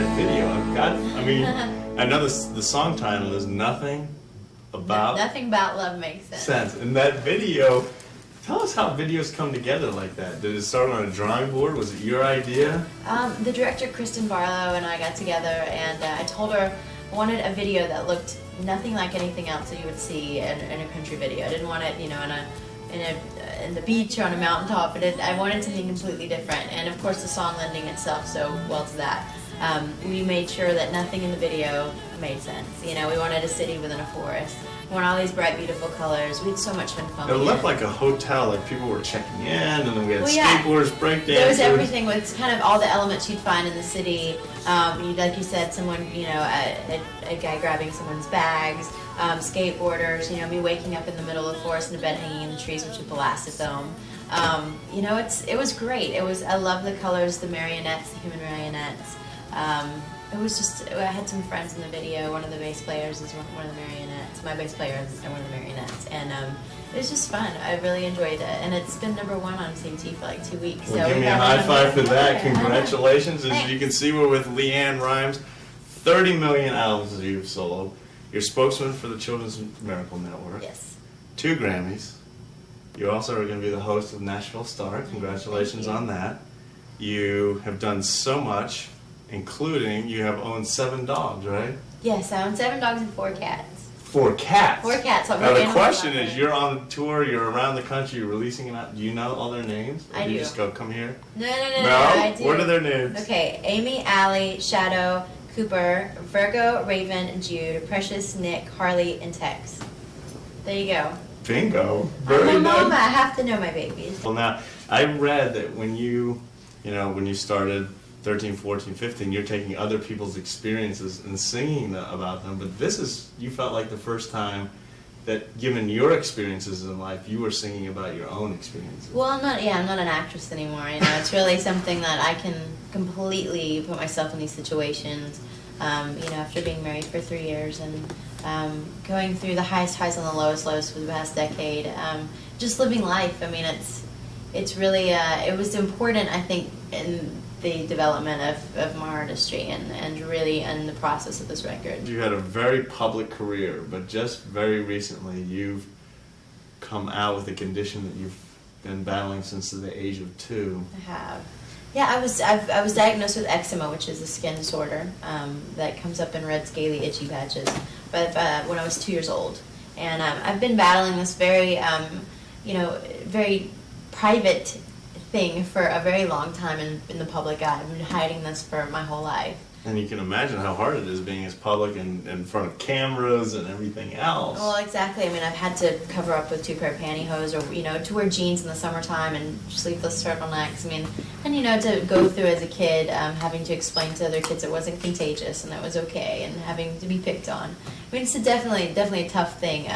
that video. I know the song title is Nothing About... Nothing About Love Makes Sense. And that video, tell us how videos come together like that. Did it start on a drawing board? Was it your idea? The director, Kristen Barlow, and I got together, and I told her I wanted a video that looked nothing like anything else that you would see in a country video. I didn't want it, you know, in the beach or on a mountaintop, but I wanted something completely different. And of course, the song lending itself so well to that. We made sure that nothing in the video made sense. You know, we wanted a city within a forest. We wanted all these bright, beautiful colors. We had so much fun filming. It looked like a hotel, like people were checking in, and then we had skateboarders, breakdancers. There was everything with kind of all the elements you'd find in the city. Like you said, someone, you know, a guy grabbing someone's bags, skateboarders, you know, me waking up in the middle of the forest in a bed hanging in the trees, which was a blast to film. You know, it was great. I love the colors, the marionettes, the human marionettes. It was just, I had some friends in the video. One of the bass players is one of the marionettes. My bass player is one of the marionettes. And it was just fun. I really enjoyed it. And it's been #1 on CMT for like 2 weeks. Well, so give me a high five for that. Congratulations. As you can see, we're with LeAnn Rimes. 30 million albums you've sold. You're spokesman for the Children's Miracle Network. Yes. 2 Grammys. You also are going to be the host of Nashville Star. Congratulations on that. You have done so much, including you have owned 7 dogs, right? Yes, I own 7 dogs and 4 cats. 4 cats? 4 cats. Now the question is, you're on tour, you're around the country, you're releasing them out. Do you know all their names? Or I do. You just go, come here? No, I do. What are their names? Okay, Amy, Allie, Shadow, Cooper, Virgo, Raven, Jude, Precious, Nick, Harley, and Tex. There you go. Bingo. Very I'm a good. mama. I have to know my babies. Well, now, I read that when you started 13, 14, 15, you're taking other people's experiences and singing about them, but you felt like the first time that, given your experiences in life, you were singing about your own experiences. Well, I'm not an actress anymore, you know, it's really something that I can completely put myself in these situations, you know, after being married for 3 years and going through the highest highs and the lowest lows for the past decade, just living life. I mean, it's really, it was important, I think, in the development of my artistry and really in the process of this record. You had a very public career, but just very recently you've come out with a condition that you've been battling since the age of 2. I have. Yeah, I was diagnosed with eczema, which is a skin disorder that comes up in red, scaly, itchy patches. But when I was 2 years old, and I've been battling this very, you know, very private thing for a very long time in the public eye. I've been hiding this for my whole life. And you can imagine how hard it is being as public and in front of cameras and everything else. Well, exactly. I mean, I've had to cover up with 2 pair of pantyhose, or, you know, to wear jeans in the summertime and sleeveless turtlenecks. I mean, and, you know, to go through as a kid, having to explain to other kids it wasn't contagious and that was okay, and having to be picked on. I mean, it's definitely a tough thing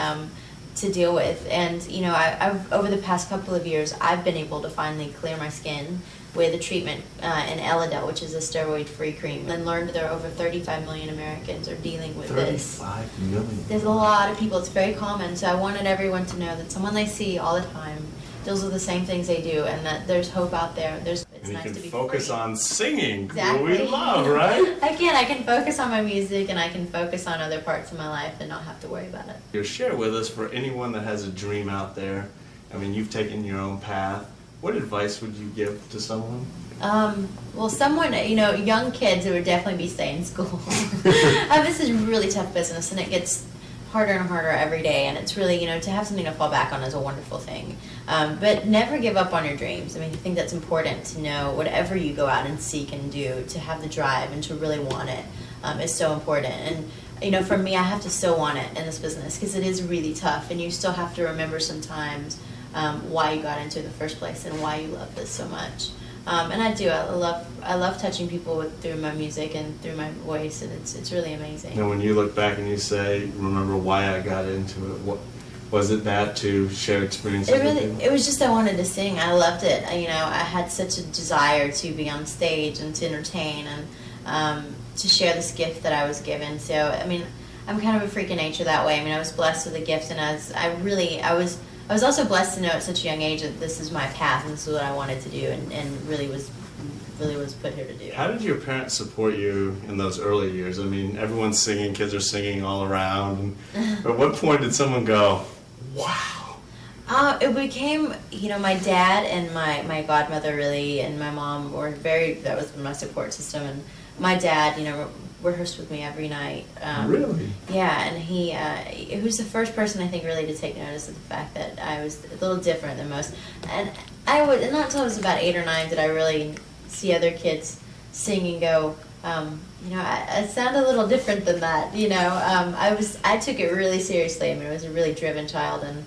to deal with. And, you know, I've over the past couple of years, I've been able to finally clear my skin with a treatment in Elidel, which is a steroid-free cream, and learned there are over 35 million Americans are dealing with this. 35 million. There's a lot of people. It's very common. So I wanted everyone to know that someone they see all the time deals with the same things they do, and that there's hope out there. It's and nice you to can be focus free. on singing, Exactly. what we love, right? I can focus on my music, and I can focus on other parts of my life and not have to worry about it. You share with us, for anyone that has a dream out there. I mean, you've taken your own path. What advice would you give to someone? Well, someone, you know, young kids, it would definitely be stay in school. This is really tough business, and it gets harder and harder every day, and it's really, you know, to have something to fall back on is a wonderful thing. But never give up on your dreams. I mean, I think that's important to know. Whatever you go out and seek and do, to have the drive and to really want it is so important. And, you know, for me, I have to still want it in this business because it is really tough, and you still have to remember sometimes why you got into it in the first place and why you love this so much. And I do. I love touching people through my music and through my voice, and it's really amazing. Now, when you look back and you say, remember why I got into it, what was it? That to share experiences with people? It was just I wanted to sing. I loved it. You know, I had such a desire to be on stage and to entertain and to share this gift that I was given. So, I mean, I'm kind of a freak of nature that way. I mean, I was blessed with a gift, and I was also blessed to know at such a young age that this is my path and this is what I wanted to do, and really was really was put here to do. How did your parents support you in those early years? I mean, everyone's singing, kids are singing all around. And at what point did someone go, wow? It became, my dad and my godmother really, and my mom were that was my support system. And my dad, rehearsed with me every night. Really? Yeah, and he was the first person I think really to take notice of the fact that I was a little different than most. And not until I was about 8 or 9 did I really see other kids sing and go, I sound a little different than that. I took it really seriously. I mean, I was a really driven child, and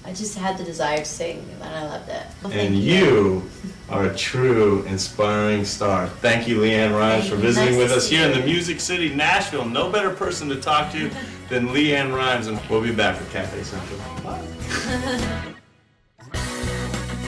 I just had the desire to sing, and I loved it. Well, and you are a true inspiring star. Thank you, LeAnn Rimes, for visiting with us here in the Music City, Nashville. No better person to talk to than LeAnn Rimes, and we'll be back with Cafe Central. Bye.